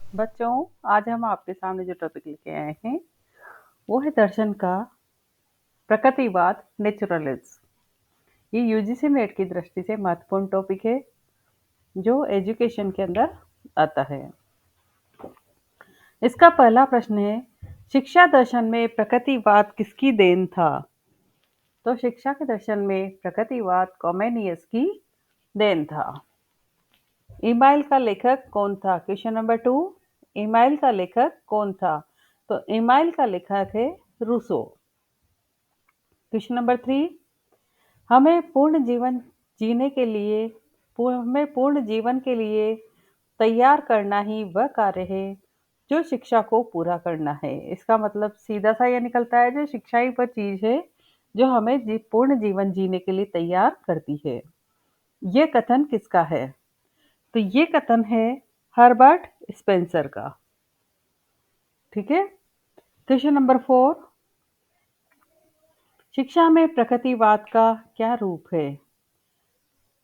बच्चों, आज हम आपके सामने जो टॉपिक लेके आए हैं वो है दर्शन का प्रकृतिवाद नेचुरलिज्म। ये यूजीसी नेट की दृष्टि से महत्वपूर्ण टॉपिक है जो एजुकेशन के अंदर आता है। इसका पहला प्रश्न है, शिक्षा दर्शन में प्रकृतिवाद किसकी देन था? तो शिक्षा के दर्शन में प्रकृतिवाद कॉमेनियस की देन था। ईमाइल का लेखक कौन था? क्वेश्चन नंबर 2, ईमाइल का लेखक कौन था? तो ईमाइल का लेखक है रूसो। क्वेश्चन नंबर 3, हमें पूर्ण जीवन जीने के लिए हमें पूर्ण जीवन के लिए तैयार करना ही वह कार्य है जो शिक्षा को पूरा करना है। इसका मतलब सीधा सा यह निकलता है, जो शिक्षा ही वह चीज है जो हमें पूर्ण जीवन जीने के लिए तैयार करती है। ये कथन किसका है? तो ये कथन है हर्बर्ट स्पेंसर का। ठीक है। क्वेश्चन नंबर 4, शिक्षा में प्रकृतिवाद का क्या रूप है?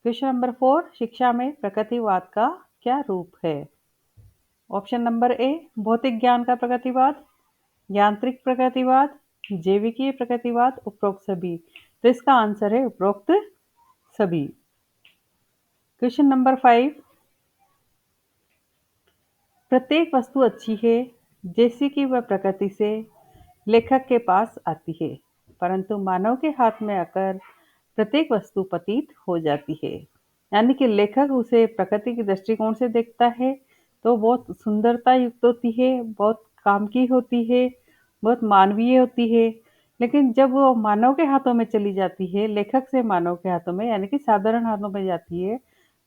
क्वेश्चन नंबर 4, शिक्षा में प्रकृतिवाद का क्या रूप है? ऑप्शन नंबर ए, भौतिक ज्ञान का प्रकृतिवाद, यांत्रिक प्रकृतिवाद, जैविकीय प्रकृतिवाद, उपरोक्त सभी। तो इसका आंसर है उपरोक्त सभी। क्वेश्चन नंबर 5, प्रत्येक वस्तु अच्छी है जैसी कि वह प्रकृति से लेखक के पास आती है, परंतु मानव के हाथ में आकर प्रत्येक वस्तु पतित हो जाती है। यानी कि लेखक उसे प्रकृति के दृष्टिकोण से देखता है तो बहुत सुंदरता युक्त होती है, बहुत काम की होती है, बहुत मानवीय होती है। लेकिन जब वो मानव के हाथों में चली जाती है, लेखक से मानव के हाथों में यानी कि साधारण हाथों में जाती है,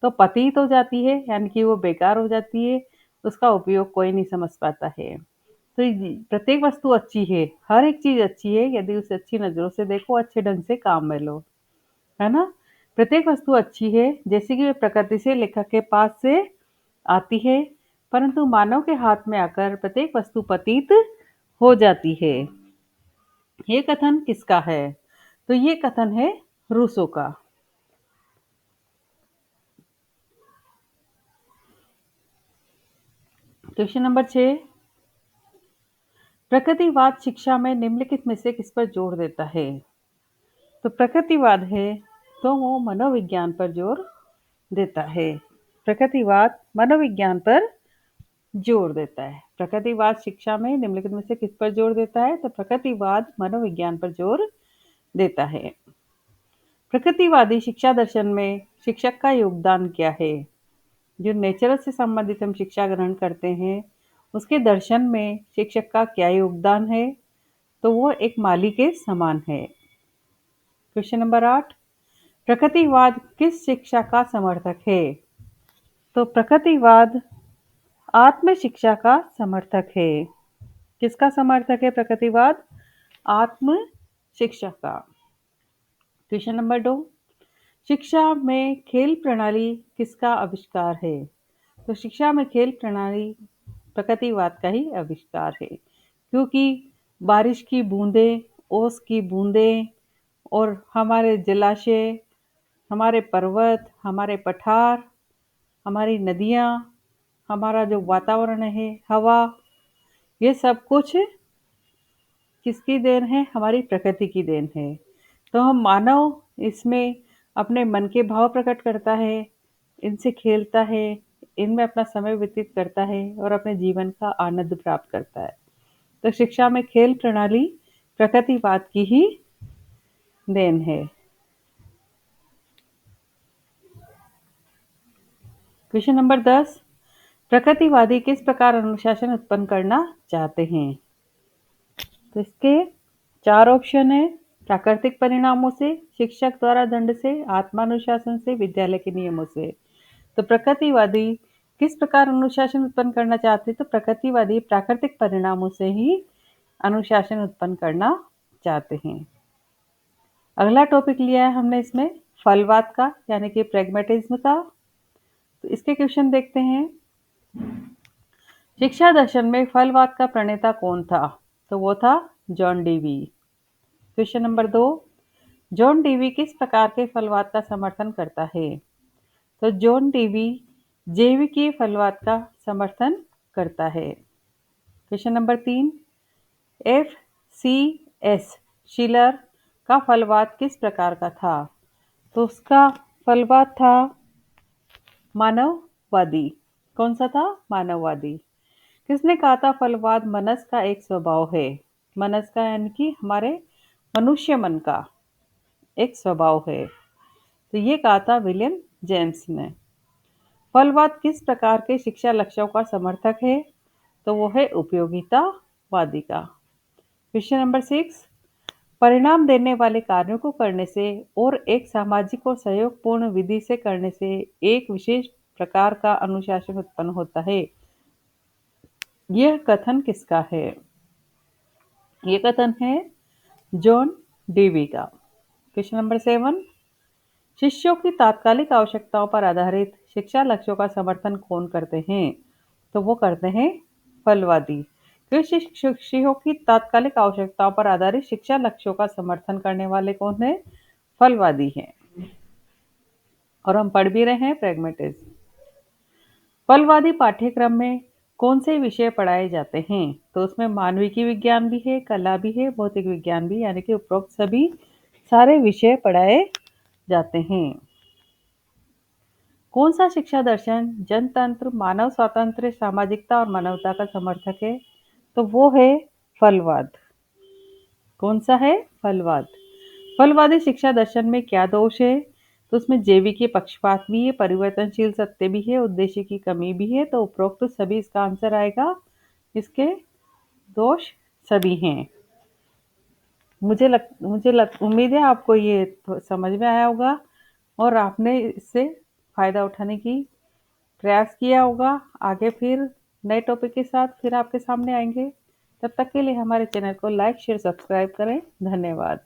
तो पतित हो जाती है, यानी कि वो बेकार हो जाती है, उसका उपयोग कोई नहीं समझ पाता है। तो प्रत्येक वस्तु अच्छी है, हर एक चीज अच्छी है यदि उसे अच्छी नजरों से देखो, अच्छे ढंग से काम में लो, है ना। प्रत्येक वस्तु अच्छी है जैसे कि वे प्रकृति से लेखक के पास से आती है, परंतु मानव के हाथ में आकर प्रत्येक वस्तु पतित हो जाती है। ये कथन किसका है? तो ये कथन है रूसो का। क्वेश्चन नंबर 6, प्रकृतिवाद शिक्षा में निम्नलिखित में से किस पर जोर देता है? तो प्रकृतिवाद है तो वो मनोविज्ञान पर जोर देता है। प्रकृतिवाद मनोविज्ञान पर जोर देता है। प्रकृतिवाद शिक्षा में निम्नलिखित में से किस पर जोर देता है? तो प्रकृतिवाद मनोविज्ञान पर जोर देता है। प्रकृतिवादी शिक्षा दर्शन में शिक्षक का योगदान क्या है? जो नेचर से संबंधित हम शिक्षा ग्रहण करते हैं, उसके दर्शन में शिक्षक का क्या योगदान है? तो वो एक माली के समान है। क्वेश्चन नंबर 8, प्रकृतिवाद किस शिक्षा का समर्थक है? तो प्रकृतिवाद आत्म शिक्षा का समर्थक है। किसका समर्थक है प्रकृतिवाद? आत्म शिक्षा का। क्वेश्चन नंबर 2, शिक्षा में खेल प्रणाली किसका आविष्कार है? तो शिक्षा में खेल प्रणाली प्रकृतिवाद का ही आविष्कार है, क्योंकि बारिश की बूंदें, ओस की बूंदें और हमारे जलाशय, हमारे पर्वत, हमारे पठार, हमारी नदियाँ, हमारा जो वातावरण है, हवा, ये सब कुछ किसकी देन है? हमारी प्रकृति की देन है। तो हम मानव इसमें अपने मन के भाव प्रकट करता है, इनसे खेलता है, इनमें अपना समय व्यतीत करता है और अपने जीवन का आनंद प्राप्त करता है। तो शिक्षा में खेल प्रणाली प्रकृतिवाद की ही देन है। क्वेश्चन नंबर 10, प्रकृतिवादी किस प्रकार अनुशासन उत्पन्न करना चाहते हैं? तो इसके 4 ऑप्शन है। प्राकृतिक परिणामों से, शिक्षक द्वारा दंड से, आत्मानुशासन से, विद्यालय के नियमों से। तो प्रकृतिवादी किस प्रकार अनुशासन उत्पन्न करना चाहते हैं? तो प्रकृतिवादी प्राकृतिक परिणामों से ही अनुशासन उत्पन्न करना चाहते हैं। अगला टॉपिक लिया है हमने इसमें फलवाद का, यानी कि प्रैग्मेटिज्म का। तो इसके क्वेश्चन देखते हैं। शिक्षा दर्शन में फलवाद का प्रणेता कौन था? तो वो था John Dewey. Question number 2, John Dewey किस प्रकार के फलवाद का समर्थन करता है? तो जॉन डीवी जैविकीय फलवाद का समर्थन करता है। Question number 3, F C S Schiller का फलवाद किस प्रकार का था? तो उसका फलवाद था मानववादी। कौन सा था? मानववादी। किसने कहा था फलवाद मनस का एक स्वभाव है? मनस का यानी कि हमारे मनुष्य मन का एक स्वभाव है। तो ये कहा था विलियम जेम्स ने। फलवाद किस प्रकार के शिक्षा लक्ष्यों का समर्थक है? तो वो है उपयोगितावादी का। क्वेश्चन नंबर 6, परिणाम देने वाले कार्यों को करने से और एक सामाजिक और सहयोगपूर्ण विधि से करने से एक विशेष प्रकार का अनुशासन उत्पन्न होता है। यह कथन किसका है? ये कथन है जॉन डेवी का। क्वेश्चन नंबर 7, शिष्यों की तात्कालिक आवश्यकताओं पर आधारित शिक्षा लक्ष्यों का समर्थन कौन करते हैं? तो वो करते हैं फलवादी। कृषि शिक्षकों की तात्कालिक आवश्यकताओं पर आधारित शिक्षा लक्ष्यों का समर्थन करने वाले कौन है? फलवादी हैं। और हम पढ़ भी रहे हैं प्रैग्मेटिज्म। फलवादी पाठ्यक्रम में कौन से विषय पढ़ाए जाते हैं? तो उसमें मानविकी विज्ञान भी है, कला भी है, भौतिक विज्ञान भी, यानी कि उपरोक्त सभी सारे विषय पढ़ाए जाते हैं। कौन सा शिक्षा दर्शन जनतंत्र, मानव स्वातंत्र्य, सामाजिकता और मानवता का समर्थक है? तो वो है फलवाद। कौन सा है? फलवाद। फलवादी शिक्षा दर्शन में क्या दोष है? तो उसमें जैविकी पक्षपात भी है, परिवर्तनशील सत्य भी है, उद्देश्य की कमी भी है। तो उपरोक्त सभी इसका आंसर आएगा। इसके दोष सभी हैं। उम्मीद है आपको ये समझ में आया होगा और आपने इससे फायदा उठाने की प्रयास किया होगा। आगे फिर नए टॉपिक के साथ फिर आपके सामने आएंगे। तब तक के लिए हमारे चैनल को लाइक, शेयर, सब्सक्राइब करें। धन्यवाद।